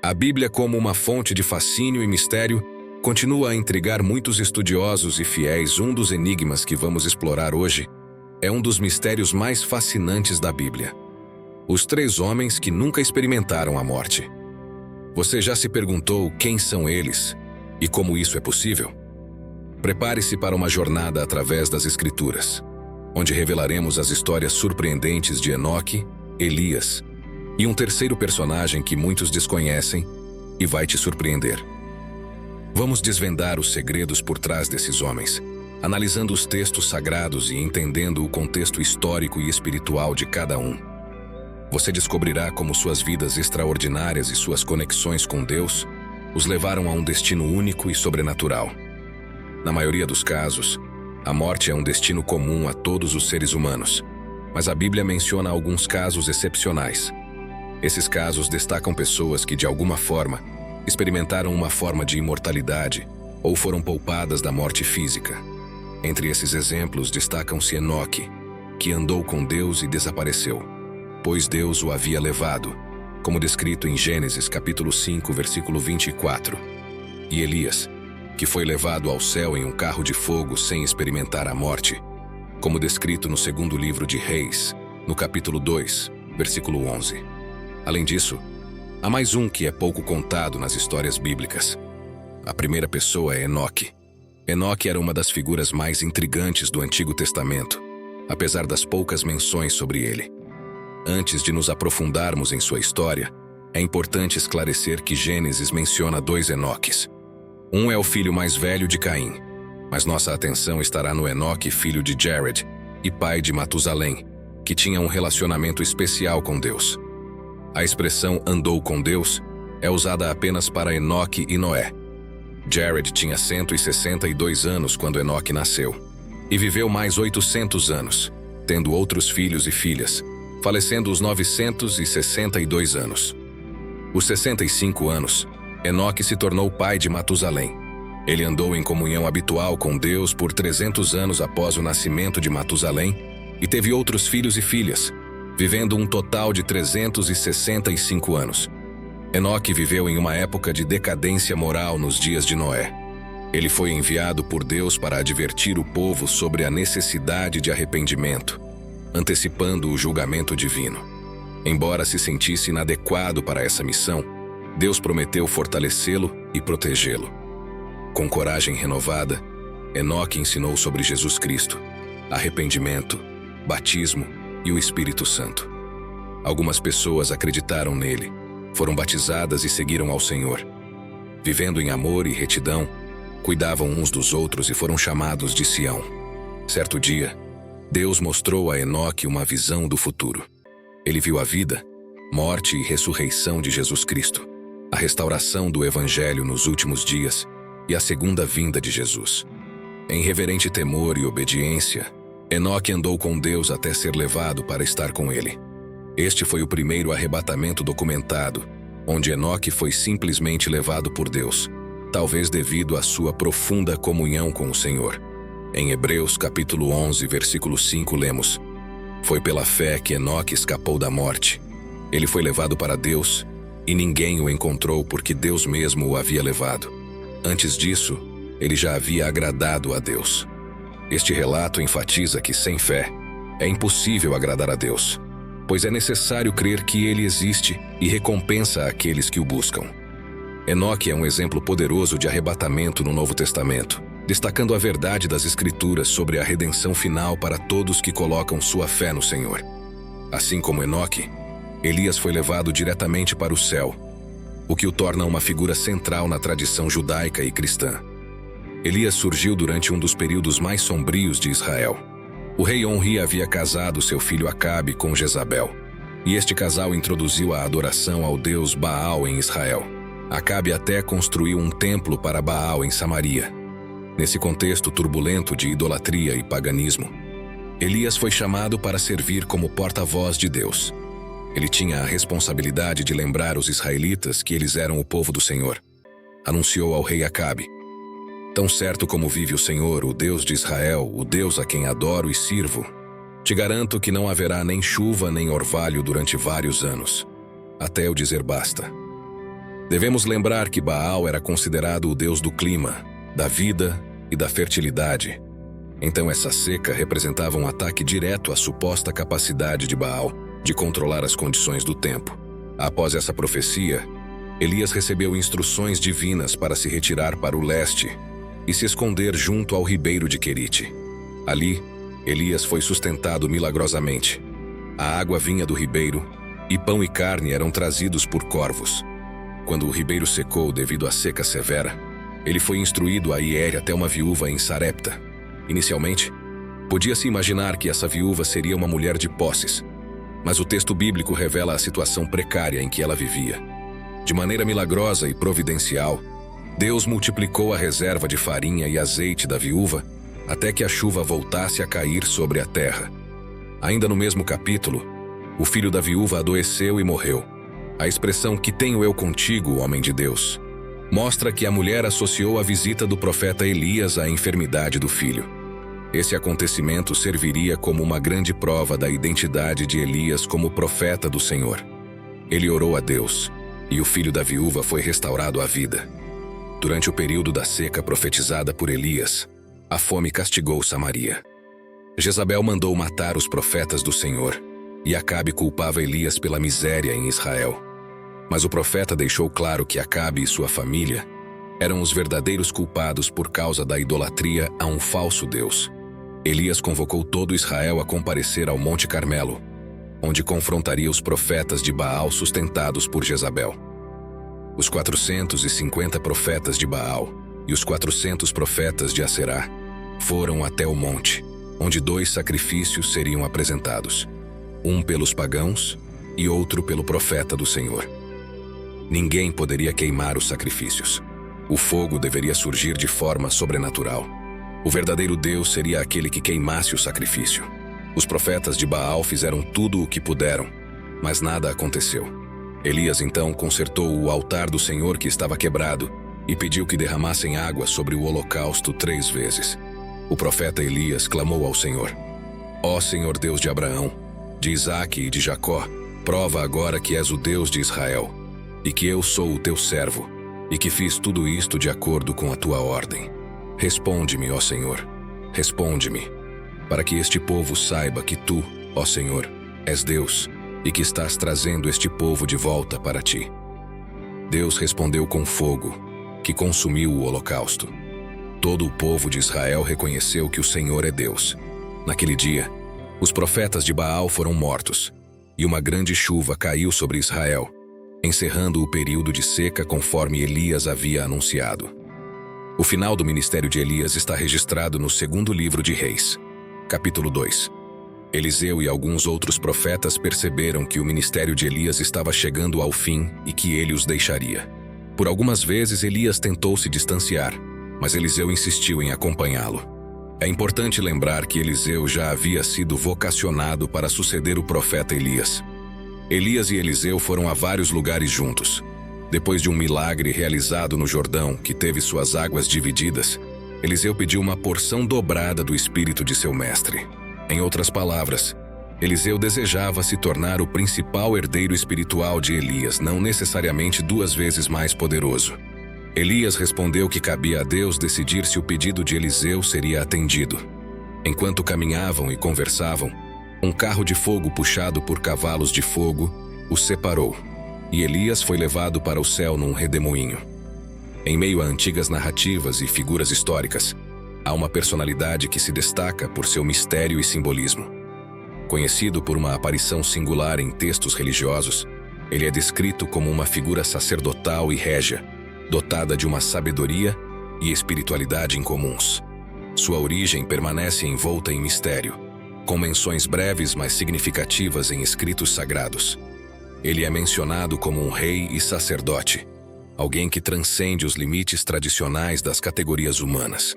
A Bíblia, como uma fonte de fascínio e mistério, continua a intrigar muitos estudiosos e fiéis. Um dos enigmas que vamos explorar hoje é um dos mistérios mais fascinantes da Bíblia. Os 3 homens que nunca experimentaram a morte. Você já se perguntou quem são eles e como isso é possível? Prepare-se para uma jornada através das Escrituras, onde revelaremos as histórias surpreendentes de Enoque, Elias e um terceiro personagem que muitos desconhecem e vai te surpreender. Vamos desvendar os segredos por trás desses homens, analisando os textos sagrados e entendendo o contexto histórico e espiritual de cada um. Você descobrirá como suas vidas extraordinárias e suas conexões com Deus os levaram a um destino único e sobrenatural. Na maioria dos casos, a morte é um destino comum a todos os seres humanos, mas a Bíblia menciona alguns casos excepcionais. Esses casos destacam pessoas que, de alguma forma, experimentaram uma forma de imortalidade ou foram poupadas da morte física. Entre esses exemplos destacam-se Enoque, que andou com Deus e desapareceu, pois Deus o havia levado, como descrito em Gênesis capítulo 5, versículo 24. E Elias, que foi levado ao céu em um carro de fogo sem experimentar a morte, como descrito no segundo livro de Reis, no capítulo 2, versículo 11. Além disso, há mais um que é pouco contado nas histórias bíblicas. A primeira pessoa é Enoque. Enoque era uma das figuras mais intrigantes do Antigo Testamento, apesar das poucas menções sobre ele. Antes de nos aprofundarmos em sua história, é importante esclarecer que Gênesis menciona 2 Enoques. Um é o filho mais velho de Caim, mas nossa atenção estará no Enoque, filho de Jared e pai de Matusalém, que tinha um relacionamento especial com Deus. A expressão andou com Deus é usada apenas para Enoque e Noé. Jared tinha 162 anos quando Enoque nasceu e viveu mais 800 anos, tendo outros filhos e filhas, falecendo aos 962 anos. Aos 65 anos, Enoque se tornou pai de Matusalém. Ele andou em comunhão habitual com Deus por 300 anos após o nascimento de Matusalém e teve outros filhos e filhas, vivendo um total de 365 anos. Enoque viveu em uma época de decadência moral nos dias de Noé. Ele foi enviado por Deus para advertir o povo sobre a necessidade de arrependimento, antecipando o julgamento divino. Embora se sentisse inadequado para essa missão, Deus prometeu fortalecê-lo e protegê-lo. Com coragem renovada, Enoque ensinou sobre Jesus Cristo, arrependimento, batismo e o Espírito Santo. Algumas pessoas acreditaram nele, foram batizadas e seguiram ao Senhor. Vivendo em amor e retidão, cuidavam uns dos outros e foram chamados de Sião. Certo dia, Deus mostrou a Enoque uma visão do futuro. Ele viu a vida, morte e ressurreição de Jesus Cristo, a restauração do Evangelho nos últimos dias e a segunda vinda de Jesus. Em reverente temor e obediência, Enoque andou com Deus até ser levado para estar com ele. Este foi o primeiro arrebatamento documentado, onde Enoque foi simplesmente levado por Deus, talvez devido à sua profunda comunhão com o Senhor. Em Hebreus capítulo 11, versículo 5 lemos: Foi pela fé que Enoque escapou da morte. Ele foi levado para Deus, e ninguém o encontrou porque Deus mesmo o havia levado. Antes disso, ele já havia agradado a Deus. Este relato enfatiza que, sem fé, é impossível agradar a Deus, pois é necessário crer que Ele existe e recompensa aqueles que o buscam. Enoque é um exemplo poderoso de arrebatamento no Novo Testamento, destacando a verdade das Escrituras sobre a redenção final para todos que colocam sua fé no Senhor. Assim como Enoque, Elias foi levado diretamente para o céu, o que o torna uma figura central na tradição judaica e cristã. Elias surgiu durante um dos períodos mais sombrios de Israel. O rei Onri havia casado seu filho Acabe com Jezabel, e este casal introduziu a adoração ao deus Baal em Israel. Acabe até construiu um templo para Baal em Samaria. Nesse contexto turbulento de idolatria e paganismo, Elias foi chamado para servir como porta-voz de Deus. Ele tinha a responsabilidade de lembrar os israelitas que eles eram o povo do Senhor. Anunciou ao rei Acabe: Tão certo como vive o Senhor, o Deus de Israel, o Deus a quem adoro e sirvo, te garanto que não haverá nem chuva nem orvalho durante vários anos, até eu dizer basta. Devemos lembrar que Baal era considerado o deus do clima, da vida e da fertilidade. Então essa seca representava um ataque direto à suposta capacidade de Baal de controlar as condições do tempo. Após essa profecia, Elias recebeu instruções divinas para se retirar para o leste e se esconder junto ao ribeiro de Querite. Ali, Elias foi sustentado milagrosamente. A água vinha do ribeiro e pão e carne eram trazidos por corvos. Quando o ribeiro secou devido à seca severa, ele foi instruído a ir até uma viúva em Sarepta. Inicialmente, podia-se imaginar que essa viúva seria uma mulher de posses, mas o texto bíblico revela a situação precária em que ela vivia. De maneira milagrosa e providencial, Deus multiplicou a reserva de farinha e azeite da viúva até que a chuva voltasse a cair sobre a terra. Ainda no mesmo capítulo, o filho da viúva adoeceu e morreu. A expressão "que tenho eu contigo, homem de Deus", mostra que a mulher associou a visita do profeta Elias à enfermidade do filho. Esse acontecimento serviria como uma grande prova da identidade de Elias como profeta do Senhor. Ele orou a Deus, e o filho da viúva foi restaurado à vida. Durante o período da seca profetizada por Elias, a fome castigou Samaria. Jezabel mandou matar os profetas do Senhor, e Acabe culpava Elias pela miséria em Israel. Mas o profeta deixou claro que Acabe e sua família eram os verdadeiros culpados por causa da idolatria a um falso Deus. Elias convocou todo Israel a comparecer ao Monte Carmelo, onde confrontaria os profetas de Baal sustentados por Jezabel. Os 450 profetas de Baal e os 400 profetas de Aserá foram até o monte, onde 2 sacrifícios seriam apresentados, um pelos pagãos e outro pelo profeta do Senhor. Ninguém poderia queimar os sacrifícios. O fogo deveria surgir de forma sobrenatural. O verdadeiro Deus seria aquele que queimasse o sacrifício. Os profetas de Baal fizeram tudo o que puderam, mas nada aconteceu. Elias então consertou o altar do Senhor que estava quebrado e pediu que derramassem água sobre o holocausto 3 vezes. O profeta Elias clamou ao Senhor: "Ó Senhor Deus de Abraão, de Isaque e de Jacó, prova agora que és o Deus de Israel, e que eu sou o teu servo, e que fiz tudo isto de acordo com a tua ordem. Responde-me, ó Senhor, responde-me, para que este povo saiba que tu, ó Senhor, és Deus, e que estás trazendo este povo de volta para ti." Deus respondeu com fogo, que consumiu o holocausto. Todo o povo de Israel reconheceu que o Senhor é Deus. Naquele dia, os profetas de Baal foram mortos, e uma grande chuva caiu sobre Israel, encerrando o período de seca conforme Elias havia anunciado. O final do ministério de Elias está registrado no 2º livro de Reis, capítulo 2. Eliseu e alguns outros profetas perceberam que o ministério de Elias estava chegando ao fim e que ele os deixaria. Por algumas vezes Elias tentou se distanciar, mas Eliseu insistiu em acompanhá-lo. É importante lembrar que Eliseu já havia sido vocacionado para suceder o profeta Elias. Elias e Eliseu foram a vários lugares juntos. Depois de um milagre realizado no Jordão, que teve suas águas divididas, Eliseu pediu uma porção dobrada do espírito de seu mestre. Em outras palavras, Eliseu desejava se tornar o principal herdeiro espiritual de Elias, não necessariamente 2 vezes mais poderoso. Elias respondeu que cabia a Deus decidir se o pedido de Eliseu seria atendido. Enquanto caminhavam e conversavam, um carro de fogo puxado por cavalos de fogo os separou, e Elias foi levado para o céu num redemoinho. Em meio a antigas narrativas e figuras históricas, há uma personalidade que se destaca por seu mistério e simbolismo. Conhecido por uma aparição singular em textos religiosos, ele é descrito como uma figura sacerdotal e régia, dotada de uma sabedoria e espiritualidade incomuns. Sua origem permanece envolta em mistério, com menções breves mas significativas em escritos sagrados. Ele é mencionado como um rei e sacerdote, alguém que transcende os limites tradicionais das categorias humanas.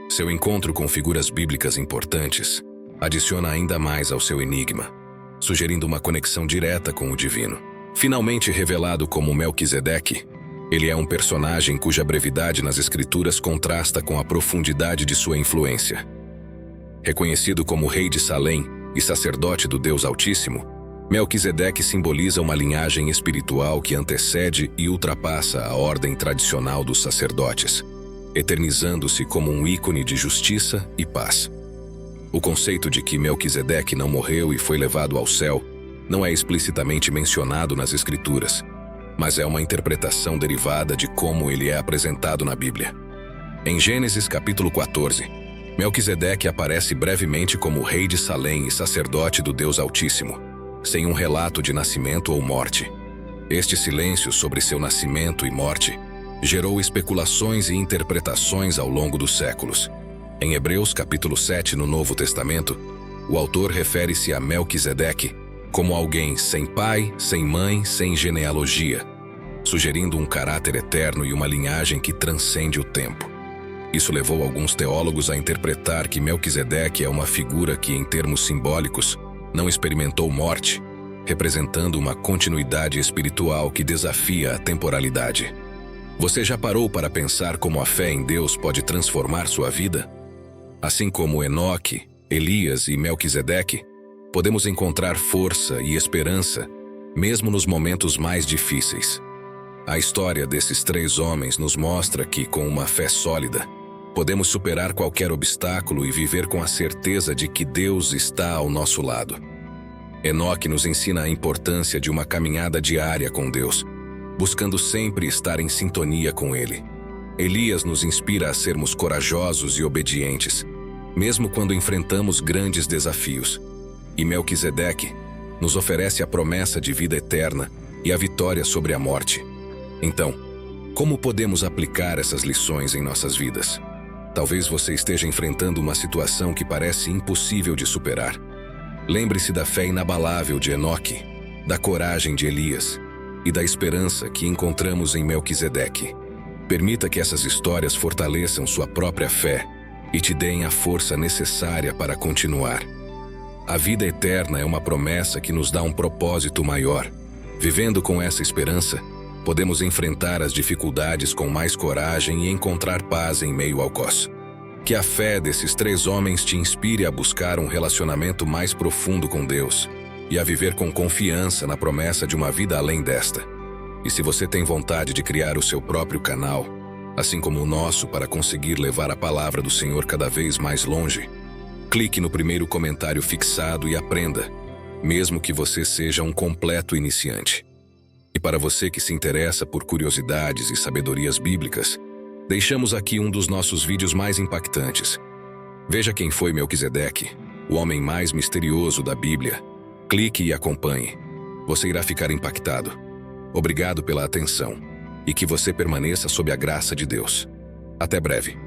Seu encontro com figuras bíblicas importantes adiciona ainda mais ao seu enigma, sugerindo uma conexão direta com o divino. Finalmente revelado como Melquisedeque, ele é um personagem cuja brevidade nas escrituras contrasta com a profundidade de sua influência. Reconhecido como rei de Salém e sacerdote do Deus Altíssimo, Melquisedeque simboliza uma linhagem espiritual que antecede e ultrapassa a ordem tradicional dos sacerdotes, eternizando-se como um ícone de justiça e paz. O conceito de que Melquisedeque não morreu e foi levado ao céu não é explicitamente mencionado nas Escrituras, mas é uma interpretação derivada de como ele é apresentado na Bíblia. Em Gênesis capítulo 14, Melquisedeque aparece brevemente como rei de Salém e sacerdote do Deus Altíssimo, sem um relato de nascimento ou morte. Este silêncio sobre seu nascimento e morte gerou especulações e interpretações ao longo dos séculos. Em Hebreus capítulo 7, no Novo Testamento, o autor refere-se a Melquisedeque como alguém sem pai, sem mãe, sem genealogia, sugerindo um caráter eterno e uma linhagem que transcende o tempo. Isso levou alguns teólogos a interpretar que Melquisedeque é uma figura que, em termos simbólicos, não experimentou morte, representando uma continuidade espiritual que desafia a temporalidade. Você já parou para pensar como a fé em Deus pode transformar sua vida? Assim como Enoque, Elias e Melquisedeque, podemos encontrar força e esperança, mesmo nos momentos mais difíceis. A história desses três homens nos mostra que, com uma fé sólida, podemos superar qualquer obstáculo e viver com a certeza de que Deus está ao nosso lado. Enoque nos ensina a importância de uma caminhada diária com Deus, buscando sempre estar em sintonia com Ele. Elias nos inspira a sermos corajosos e obedientes, mesmo quando enfrentamos grandes desafios. E Melquisedeque nos oferece a promessa de vida eterna e a vitória sobre a morte. Então, como podemos aplicar essas lições em nossas vidas? Talvez você esteja enfrentando uma situação que parece impossível de superar. Lembre-se da fé inabalável de Enoque, da coragem de Elias e da esperança que encontramos em Melquisedeque. Permita que essas histórias fortaleçam sua própria fé e te deem a força necessária para continuar. A vida eterna é uma promessa que nos dá um propósito maior. Vivendo com essa esperança, podemos enfrentar as dificuldades com mais coragem e encontrar paz em meio ao caos. Que a fé desses três homens te inspire a buscar um relacionamento mais profundo com Deus e a viver com confiança na promessa de uma vida além desta. E se você tem vontade de criar o seu próprio canal, assim como o nosso, para conseguir levar a palavra do Senhor cada vez mais longe, clique no primeiro comentário fixado e aprenda, mesmo que você seja um completo iniciante. E para você que se interessa por curiosidades e sabedorias bíblicas, deixamos aqui um dos nossos vídeos mais impactantes. Veja quem foi Melquisedeque, o homem mais misterioso da Bíblia. Clique e acompanhe. Você irá ficar impactado. Obrigado pela atenção e que você permaneça sob a graça de Deus. Até breve.